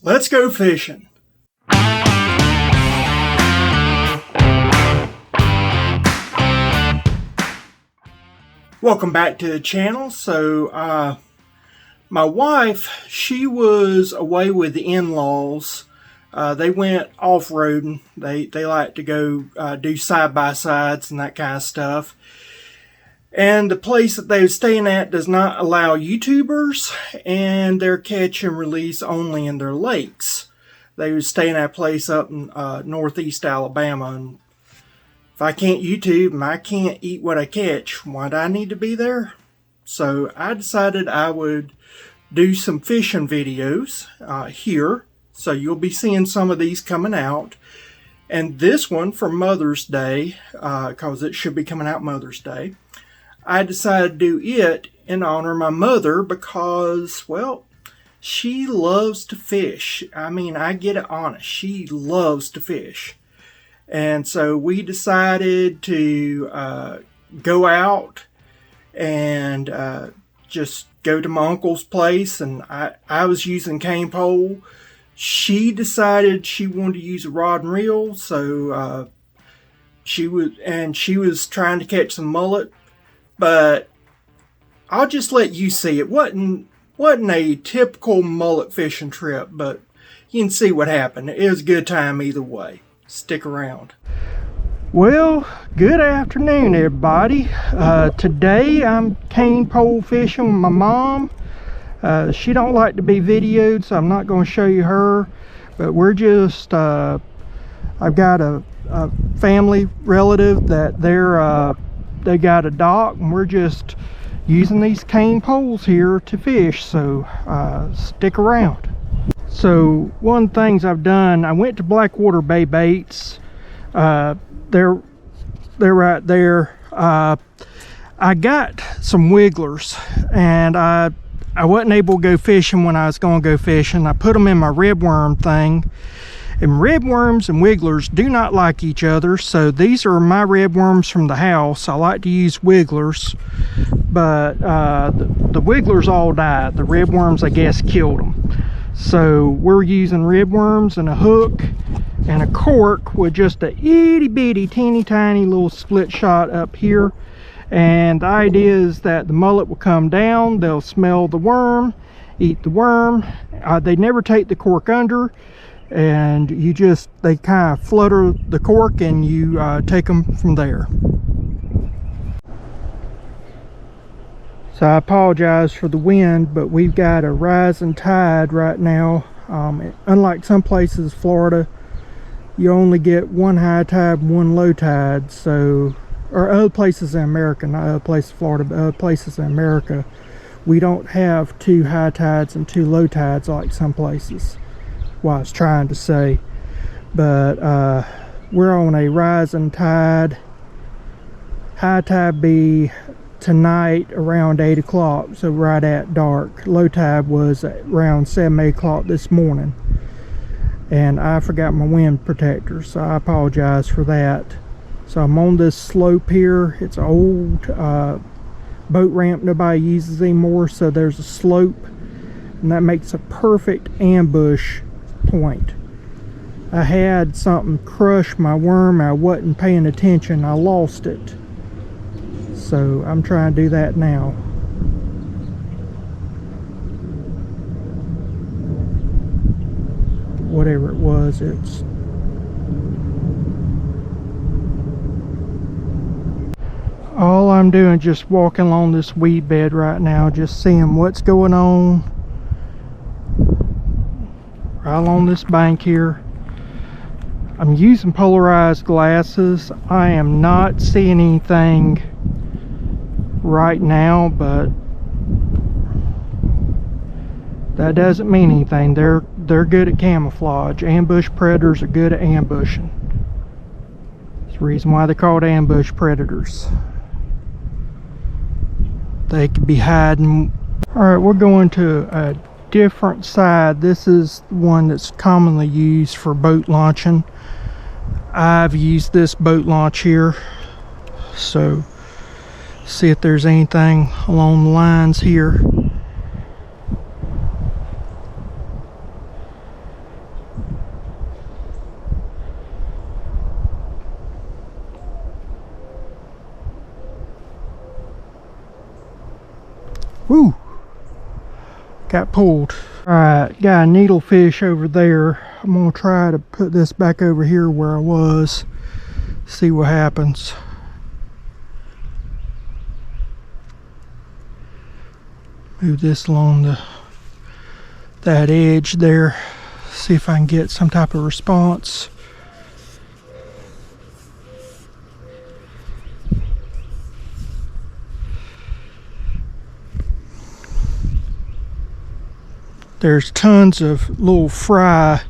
Let's go fishing. Welcome back to the channel. So my wife, she was away with the in-laws. They went off-roading. They like to go do side-by-sides and that kind of stuff. And the place that they were staying at does not allow YouTubers, and they're catch and release only in their lakes. They were staying at a place up in northeast Alabama, and if I can't YouTube and I can't eat what I catch, why do I need to be there? So I decided I would do some fishing videos here. So you'll be seeing some of these coming out. And this one for Mother's Day, because it should be coming out Mother's Day. I decided to do it in honor of my mother because, well, she loves to fish. I mean, I get it honest. She loves to fish. And so we decided to go out and just go to my uncle's place. And I was using cane pole. She decided she wanted to use a rod and reel. So she was trying to catch some mullet. But I'll just let you see. It wasn't a typical mullet fishing trip, but you can see what happened. It was a good time either way. Stick around. Well, good afternoon, everybody. Today I'm cane pole fishing with my mom. She don't like to be videoed, so I'm not going to show you her. But we're just, I've got a family relative that they got a dock, and we're just using these cane poles here to fish, so stick around. So one of the things I've done, I went to Blackwater Bay Baits. They're right there. I got some wigglers, and I wasn't able to go fishing when I was going to go fishing. I put them in my ribworm thing. And ribworms and wigglers do not like each other, so these are my ribworms from the house. I like to use wigglers, but the wigglers all died. The ribworms, I guess, killed them. So we're using ribworms and a hook and a cork with just a itty bitty teeny tiny little split shot up here. And the idea is that the mullet will come down, they'll smell the worm, eat the worm. They never take the cork under. And they kind of flutter the cork and you take them from there. So I apologize for the wind, but we've got a rising tide right now. Unlike some places, Florida, you only get one high tide and one low tide. So, or other places in America, not other places in Florida, but other places in America, we don't have two high tides and two low tides like some places. What I was trying to say. But we're on a rising tide. High tide be tonight around 8 o'clock, so right at dark. Low tide was around 7-8 o'clock this morning, and I forgot my wind protector, so I apologize for that. So I'm on this slope here. It's an old boat ramp nobody uses anymore, so there's a slope, and that makes a perfect ambush point. I had something crush my worm. I wasn't paying attention. I lost it. So I'm trying to do that now. Whatever it was, it's all I'm doing, just walking along this weed bed right now, just seeing what's going on right along this bank here. I'm using polarized glasses. I am not seeing anything right now, but that doesn't mean anything. They're good at camouflage. Ambush predators are good at ambushing. That's the reason why they're called ambush predators. They could be hiding. Alright, we're going to a different side. This is the one that's commonly used for boat launching. I've used this boat launch here, so see if there's anything along the lines here. got pulled. Alright, got a needlefish over there. I'm going to try to put this back over here where I was. See what happens. Move this along that edge there. See if I can get some type of response. There's tons of little fry,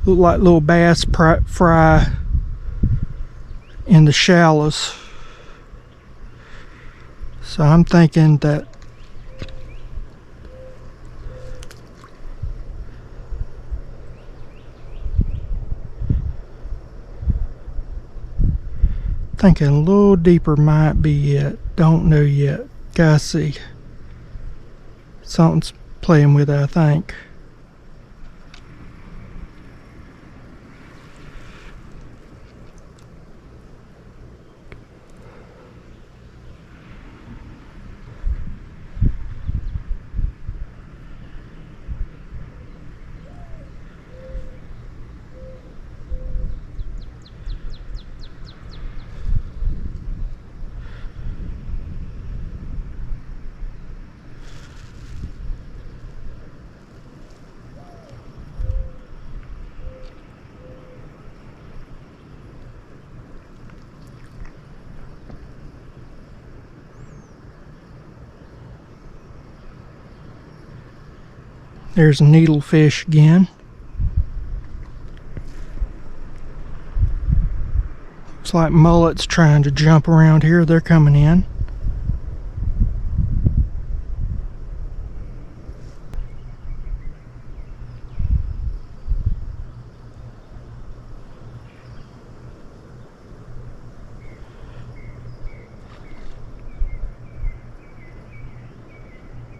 look like little bass fry in the shallows. So I'm thinking that a little deeper might be it. Don't know yet. Gotta see. Something's playing with it, I think. There's a needlefish again. Looks like mullets trying to jump around here. They're coming in.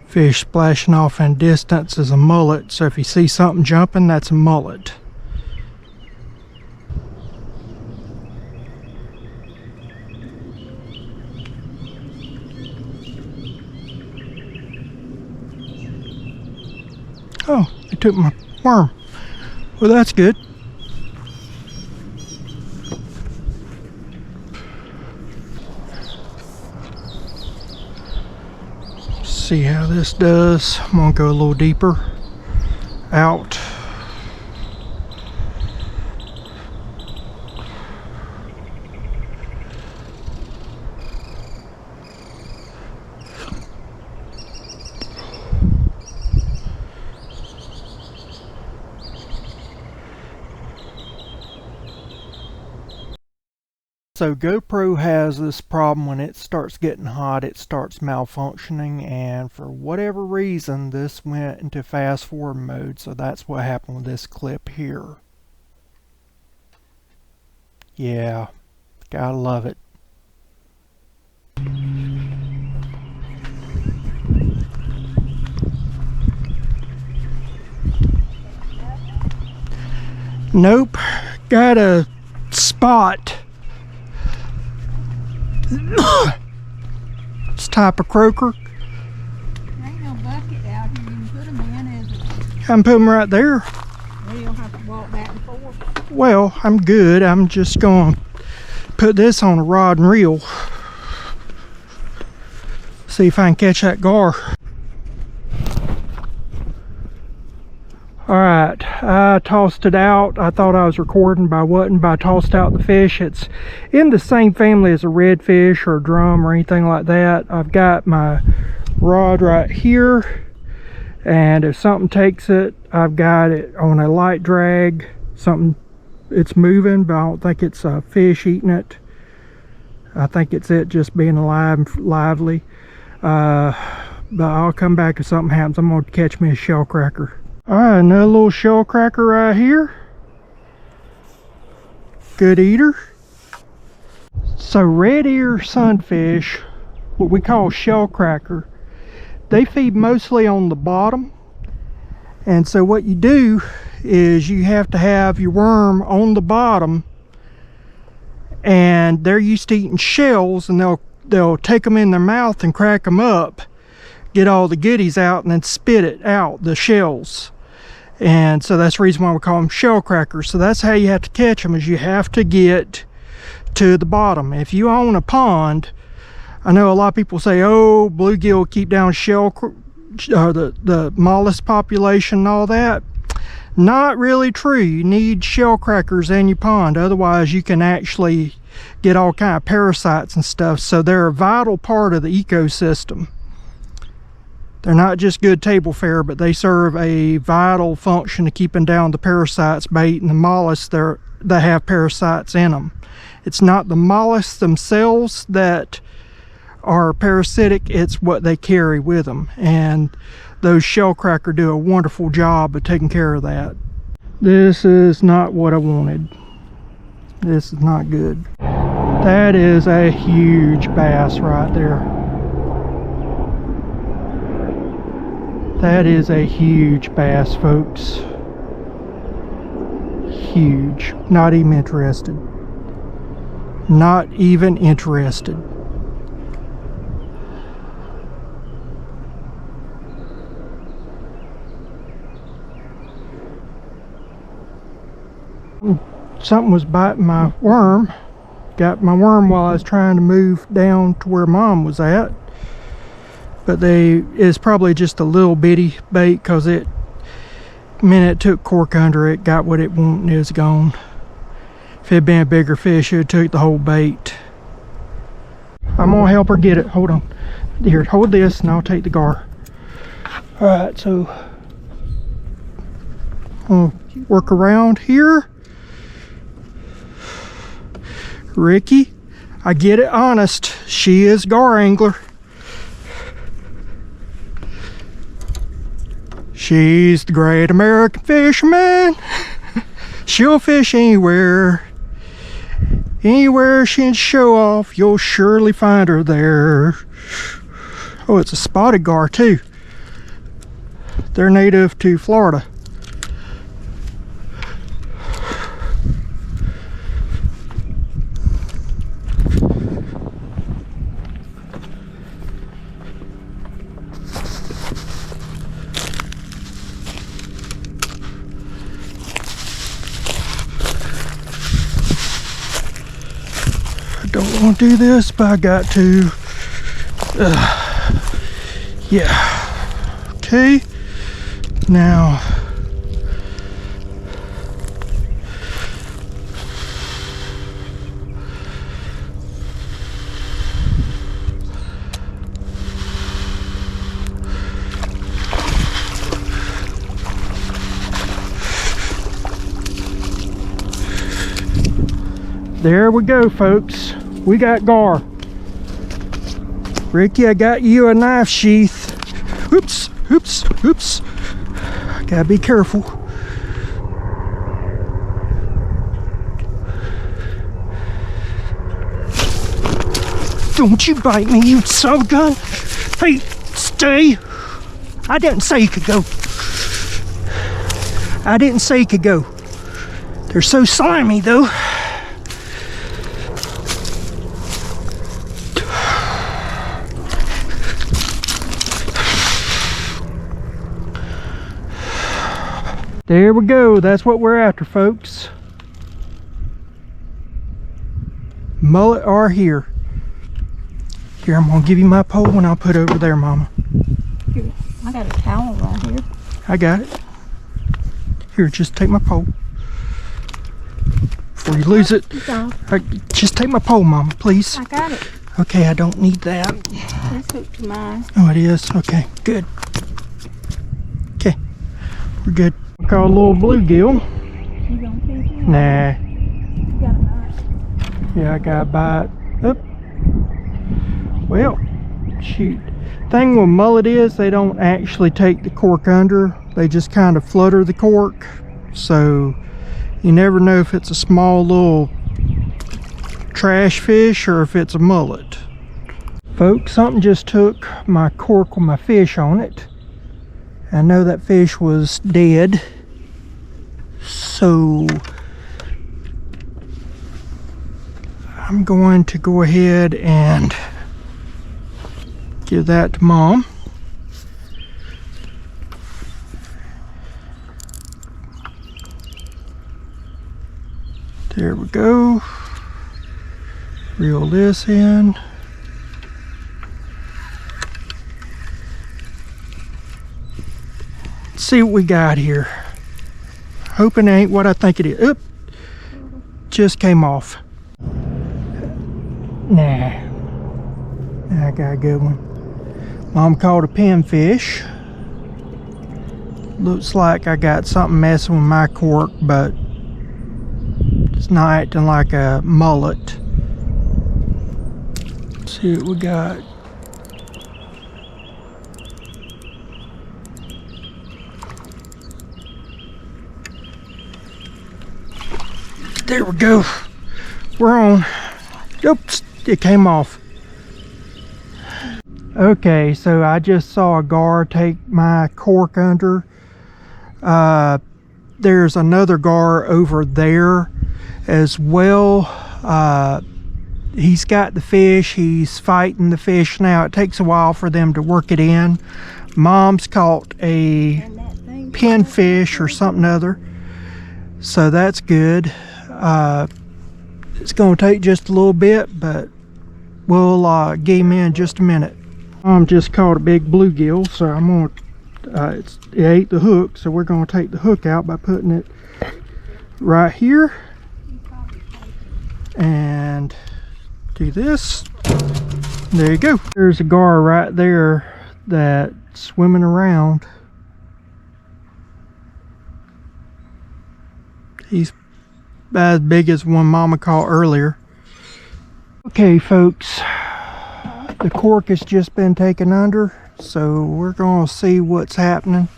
Fish splashing off in distance is a mullet, so if you see something jumping, that's a mullet. Oh, they took my worm. Well, that's good. See how this does. I'm gonna go a little deeper out. So GoPro has this problem when it starts getting hot, it starts malfunctioning, and for whatever reason this went into fast forward mode, so that's what happened with this clip here. Yeah, gotta love it. Nope, got a spot. This type of croaker. There ain't no bucket out here. You can put them in as a... I can put them right there. Well, you'll have to walk back and forth. Well, I'm good. I'm just going to put this on a rod and reel. See if I can catch that gar. Alright, I tossed it out. I thought I was recording, but I wasn't. But I tossed out the fish. It's in the same family as a redfish or a drum or anything like that. I've got my rod right here, and if something takes it, I've got it on a light drag. Something, it's moving, but I don't think it's a fish eating it. I think it's it just being alive and lively. But I'll come back if something happens. I'm going to catch me a shell cracker. Alright, another little shell cracker right here. Good eater. So red ear sunfish, what we call shell cracker, they feed mostly on the bottom. And so what you do is you have to have your worm on the bottom, and they're used to eating shells, and they'll take them in their mouth and crack them up. get all the goodies out and then spit it out, the shells. And so that's the reason why we call them shell crackers. So that's how you have to catch them, is you have to get to the bottom. If you own a pond, I know a lot of people say, oh, bluegill keep down the mollusk population and all that. Not really true. You need shell crackers in your pond, otherwise you can actually get all kind of parasites and stuff. So they're a vital part of the ecosystem. They're not just good table fare, but they serve a vital function of keeping down the parasites, bait, and the mollusks that have parasites in them. It's not the mollusks themselves that are parasitic, it's what they carry with them. And those shell crackers do a wonderful job of taking care of that. This is not what I wanted. This is not good. That is a huge bass right there. That is a huge bass, folks. Huge. Not even interested. Not even interested. Something was biting my worm. Got my worm while I was trying to move down to where Mom was at. But it's probably just a little bitty bait, because the minute it took cork under it, got what it wanted and it was gone. If it had been a bigger fish, it would took the whole bait. I'm gonna help her get it. Hold on. Here, hold this and I'll take the gar. Alright, so I'll work around here. Ricky, I get it honest. She is gar angler. She's the great American fisherman. She'll fish anywhere. Anywhere she can show off, you'll surely find her there. Oh, it's a spotted gar too. They're native to Florida. Don't want to do this, but I got to. Yeah. Okay. Now. There we go, folks. We got gar. Ricky, I got you a knife sheath. Oops, oops, oops. Gotta be careful. Don't you bite me, you son of a gun. Hey, stay. I didn't say you could go. I didn't say you could go. They're so slimy, though. There we go. That's what we're after, folks. Mullet are here. Here, I'm gonna give you my pole and I'll put it over there, Mama. Here, I got a towel right here. I got it. Here, just take my pole. Before you lose it. Just take my pole, Mama, please. I got it. Okay, I don't need that. It's hooked to mine. Oh, it is? Okay, good. Okay, we're good. We call a little bluegill. You gonna feed him? Nah. You got a knife. Yeah, I got a bite. Oop. Well, shoot. Thing with mullet is they don't actually take the cork under. They just kind of flutter the cork. So you never know if it's a small little trash fish or if it's a mullet. Folks, something just took my cork with my fish on it. I know that fish was dead, so I'm going to go ahead and give that to Mom. There we go. Reel this in. Let's see what we got here. Hoping it ain't what I think it is. Oop! Just came off. Nah. I got a good one. Mom caught a pinfish. Looks like I got something messing with my cork, but it's not acting like a mullet. Let's see what we got. There we go. We're on. Oops, it came off. Okay, so I just saw a gar take my cork under. There's another gar over there as well. He's got the fish. He's fighting the fish now. It takes a while for them to work it in. Mom's caught a pinfish or something other, so that's good. It's going to take just a little bit, but we'll get him in just a minute. Mom just caught a big bluegill, so I'm going to, it ate the hook, so we're going to take the hook out by putting it right here and do this. There you go. There's a gar right there that's swimming around. He's about as big as one Mama caught earlier. Okay, folks, the cork has just been taken under, so we're going to see what's happening.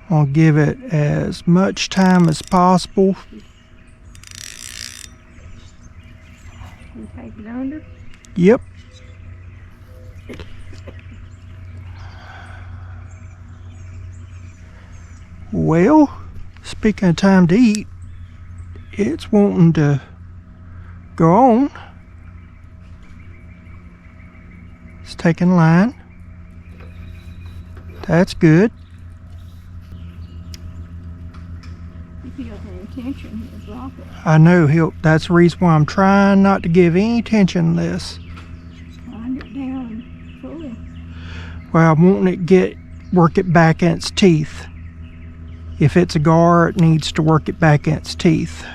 I'll give it as much time as possible. You take it under? Yep. Well, speaking of time to eat, it's wanting to go on. It's taking line. That's good. If he has any attention, he'll drop it. I know that's the reason why I'm trying not to give any attention to this. Wind it down fully. Well, I'm wanting it work it back in its teeth. If it's a gar, it needs to work it back in its teeth.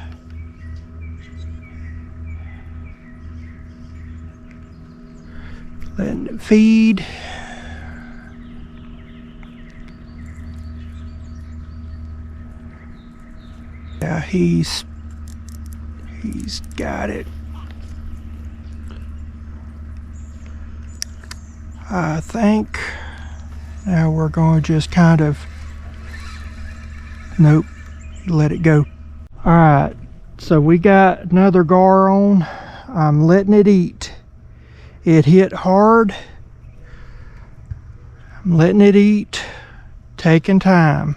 Letting it feed. Yeah, he's got it. I think now we're going to just kind of, nope, let it go. All right, so we got another gar on. I'm letting it eat. It hit hard. I'm letting it eat, taking time.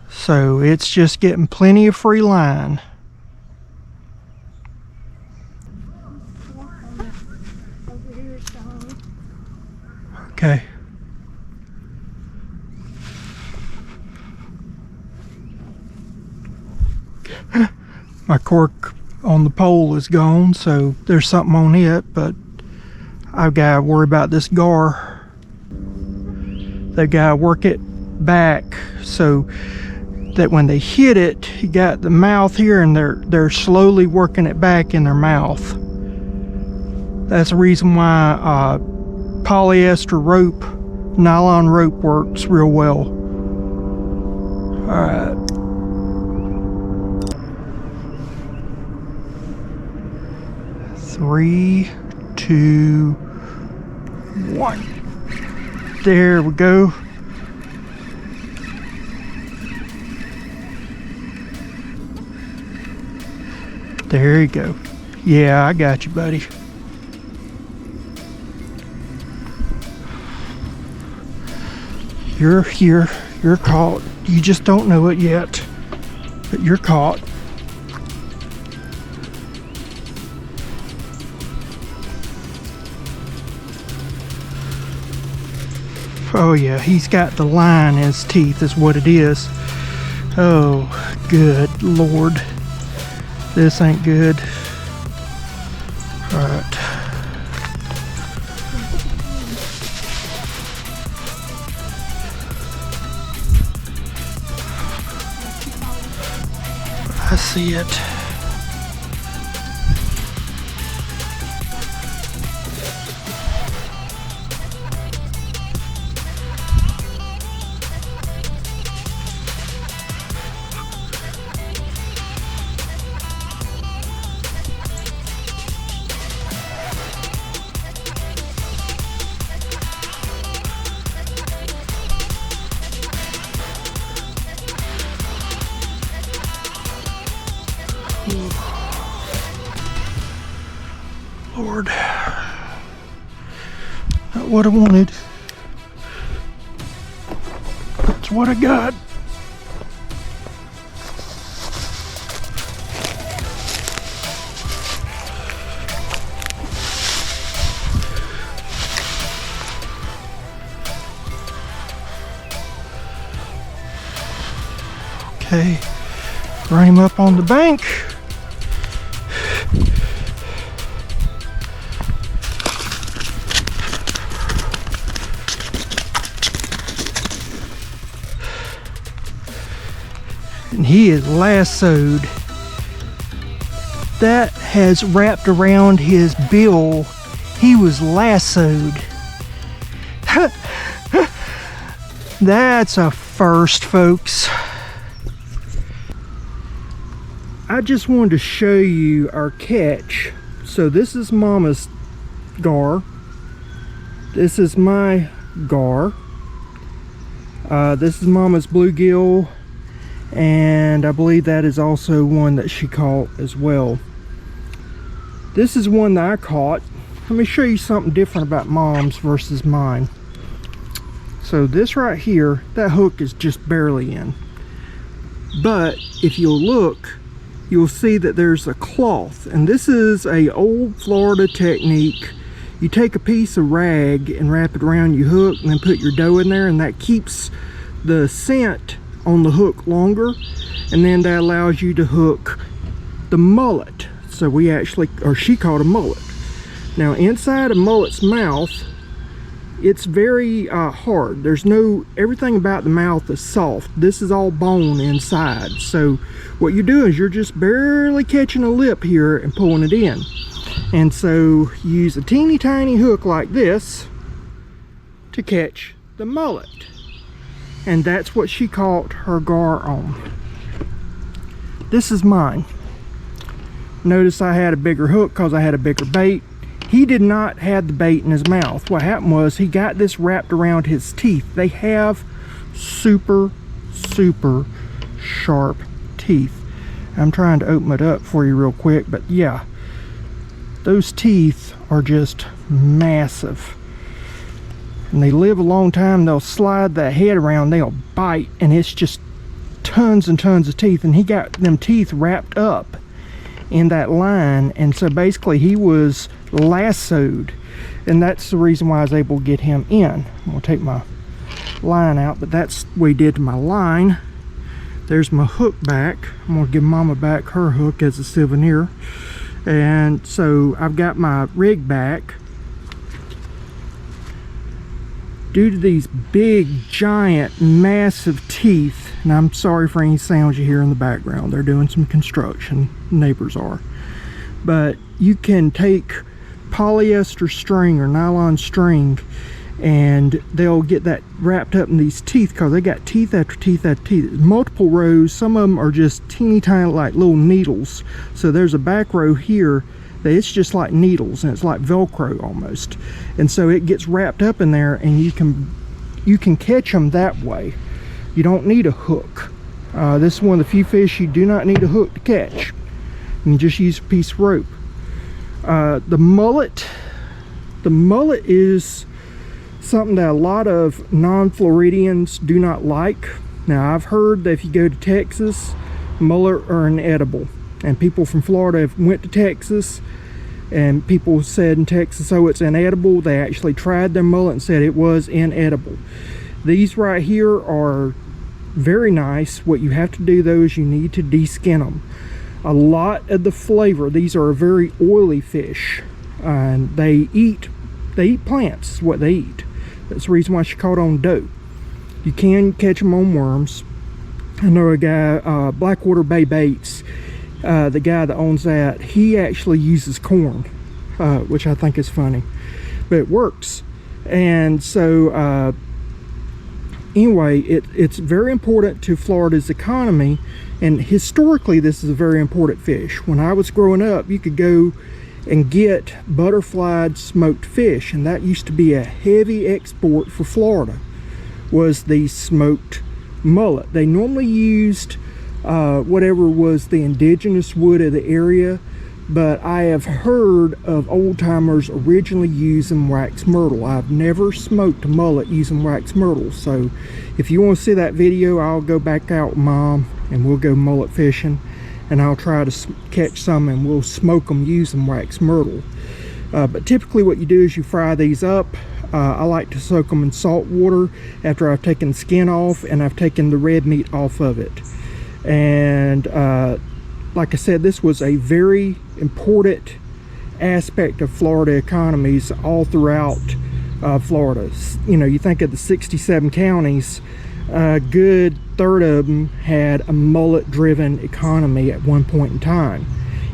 So it's just getting plenty of free line. Okay. My cork on the pole is gone, so there's something on it, but I've got to worry about this gar. They've got to work it back so that when they hit it, you got the mouth here and they're slowly working it back in their mouth. That's the reason why polyester rope, nylon rope works real well. All right. Three, two, one. There we go. There you go. Yeah, I got you, buddy. You're here. You're caught. You just don't know it yet, but you're caught. Oh yeah, he's got the line in his teeth is what it is. Oh, good Lord. This ain't good. Alright. I see it. Lord, not what I wanted. That's what I got. Okay, run him up on the bank. And he is lassoed. That has wrapped around his bill. He was lassoed. That's a first, folks. I just wanted to show you our catch. So this is Mama's gar. This is my gar. This is Mama's bluegill. And I believe that is also one that she caught as well. This is one that I caught. Let me show you something different about Mom's versus mine. So this right here, that hook is just barely in. But if you'll look, you'll see that there's a cloth. And this is a old Florida technique. You take a piece of rag and wrap it around your hook and then put your dough in there, and that keeps the scent on the hook longer, and then that allows you to hook the mullet. So we actually, or she caught a mullet. Now inside a mullet's mouth, it's very hard. There's no, everything about the mouth is soft. This is all bone inside. So what you do is you're just barely catching a lip here and pulling it in. And so you use a teeny tiny hook like this to catch the mullet. And that's what she caught her gar on. This is mine. Notice I had a bigger hook because I had a bigger bait. He did not have the bait in his mouth. What happened was he got this wrapped around his teeth. They have super, super sharp teeth. I'm trying to open it up for you real quick, but yeah, those teeth are just massive. And they live a long time. They'll slide that head around, they'll bite, and it's just tons and tons of teeth. And he got them teeth wrapped up in that line, and so basically he was lassoed, and that's the reason why I was able to get him in. I'm gonna take my line out, but that's what he did to my line. There's my hook back. I'm gonna give Mama back her hook as a souvenir. And so I've got my rig back. Due to these big, giant, massive teeth, and I'm sorry for any sounds you hear in the background, they're doing some construction, neighbors are. But you can take polyester string or nylon string, and they'll get that wrapped up in these teeth, because they got teeth after teeth after teeth. Multiple rows, some of them are just teeny tiny like little needles. So there's a back row here it's just like needles, and it's like Velcro almost, and so it gets wrapped up in there, and you can catch them that way. You don't need a hook. This is one of the few fish you do not need a hook to catch. You just use a piece of rope. The mullet is something that a lot of non-Floridians do not like. Now I've heard that if you go to Texas, mullet are inedible. And people from Florida have went to Texas, and people said in Texas, oh, it's inedible. They actually tried their mullet and said it was inedible. These right here are very nice. What you have to do though is you need to de-skin them. A lot of the flavor, these are a very oily fish, and they eat plants, is what they eat. That's the reason why she caught on dough. You can catch them on worms. I know a guy, Blackwater Bay Baits, the guy that owns that, he actually uses corn, which I think is funny, but it works. And so anyway, it's very important to Florida's economy, and historically this is a very important fish. When I was growing up, you could go and get butterflied smoked fish, and that used to be a heavy export for Florida, was the smoked mullet. They normally used whatever was the indigenous wood of the area, but I have heard of old timers originally using wax myrtle. I've never smoked a mullet using wax myrtle, so if you want to see that video, I'll go back out with Mom and we'll go mullet fishing, and I'll try to catch some and we'll smoke them using wax myrtle. But typically what you do is you fry these up. I like to soak them in salt water after I've taken the skin off and I've taken the red meat off of it. And like I said, this was a very important aspect of Florida economies all throughout Florida. You know, you think of the 67 counties, a good third of them had a mullet driven economy at one point in time.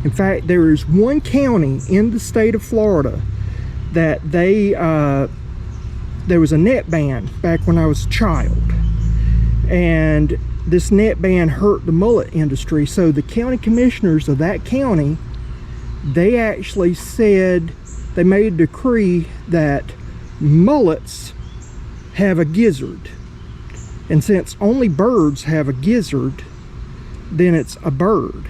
In fact, there is one county in the state of Florida that there was a net ban back when I was a child, and this net ban hurt the mullet industry. So the county commissioners of that county, they actually said, they made a decree that mullets have a gizzard, and since only birds have a gizzard, then it's a bird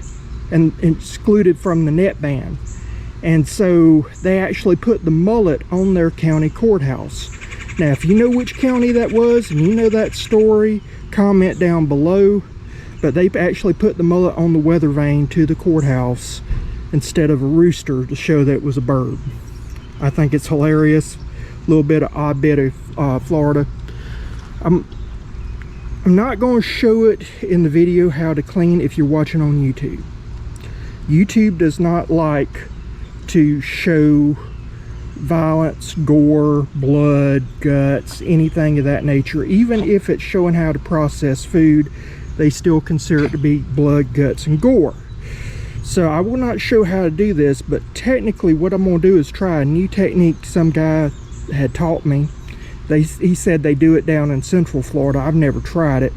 and excluded from the net ban. And so they actually put the mullet on their county courthouse. Now if you know which county that was and you know that story, comment down below. But they actually put the mullet on the weather vane to the courthouse instead of a rooster to show that it was a bird. I think it's hilarious. A little bit of odd bit of Florida. I'm not going to show it in the video how to clean if you're watching on YouTube. YouTube does not like to show violence, gore, blood, guts, anything of that nature. Even if it's showing how to process food, they still consider it to be blood, guts, and gore. So I will not show how to do this, but technically what I'm going to do is try a new technique some guy had taught me. He said they do it down in Central Florida. I've never tried it,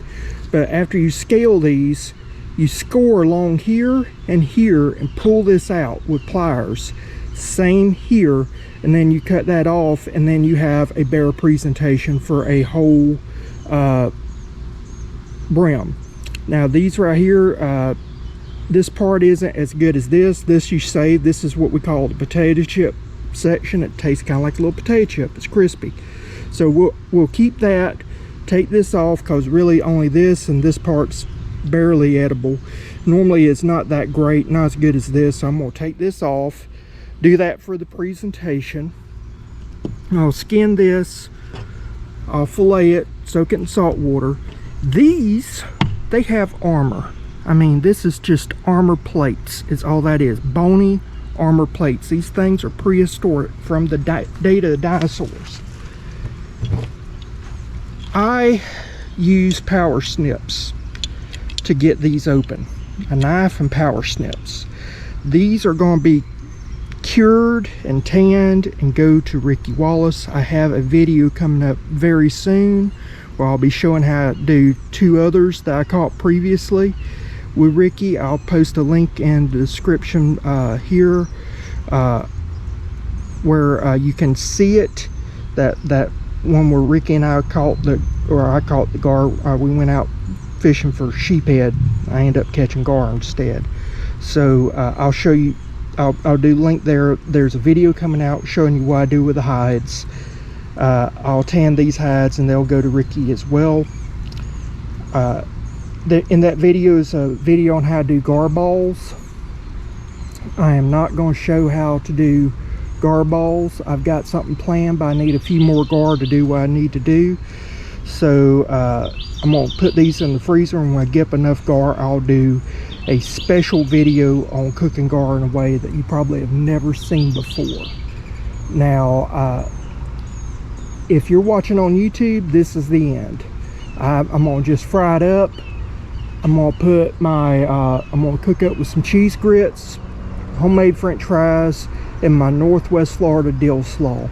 but after you scale these, you score along here and pull this out with pliers. Same here, and then you cut that off, and then you have a bare presentation for a whole brim. Now these right here, this part isn't as good as this. This you save. This is what we call the potato chip section. It tastes kind of like a little potato chip. It's crispy. So we'll keep that, take this off, because really only this and this part's barely edible. Normally it's not that great, not as good as this. So I'm going to take this off, do that for the presentation. I'll skin this, I'll fillet it, soak it in salt water. These, they have armor. I mean, this is just armor plates is all that is. Bony armor plates. These things are prehistoric from the day of the dinosaurs. I use power snips to get these open. A knife and power snips. These are going to be cured and tanned and go to Ricky Wallace. I have a video coming up very soon where I'll be showing how to do two others that I caught previously with Ricky. I'll post a link in the description here where you can see it. That one where Ricky and I caught I caught the gar. We went out fishing for sheephead. I ended up catching gar instead. So I'll show you. I'll do link there. There's a video coming out showing you what I do with the hides. I'll tan these hides and they'll go to Ricky as well. In that video is a video on how to do gar balls. I am not going to show how to do gar balls. I've got something planned, but I need a few more gar to do what I need to do. So I'm going to put these in the freezer, and when I get up enough gar, I'll do a special video on cooking gar in a way that you probably have never seen before. Now, if you're watching on YouTube, this is the end. I'm going to just fry it up. I'm going to put my, I'm going to cook up with some cheese grits, homemade french fries, and my Northwest Florida dill slaw.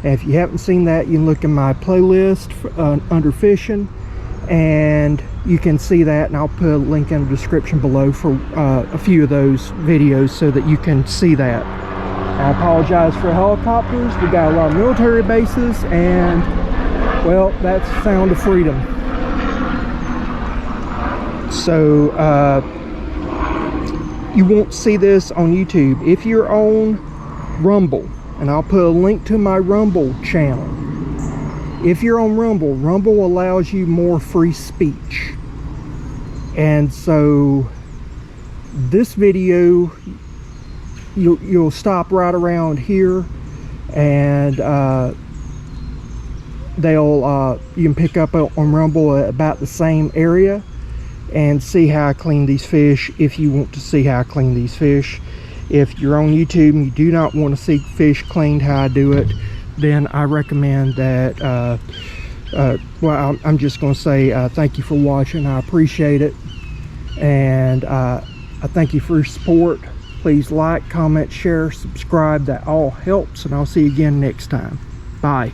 And if you haven't seen that, you can look in my playlist under fishing, and you can see that, and I'll put a link in the description below for a few of those videos so that you can see that. I apologize for helicopters. We got a lot of military bases, and well, that's the sound of freedom. So you won't see this on YouTube. If you're on Rumble, and I'll put a link to my Rumble channel. If you're on Rumble, Rumble allows you more free speech. And so this video, you'll stop right around here, and you can pick up on Rumble at about the same area and see how I clean these fish if you want to see how I clean these fish. If you're on YouTube and you do not want to see fish cleaned how I do it, then I recommend that, well, I'm just going to say thank you for watching. I appreciate it, and I thank you for your support. Please like, comment, share, subscribe. That all helps, and I'll see you again next time. Bye.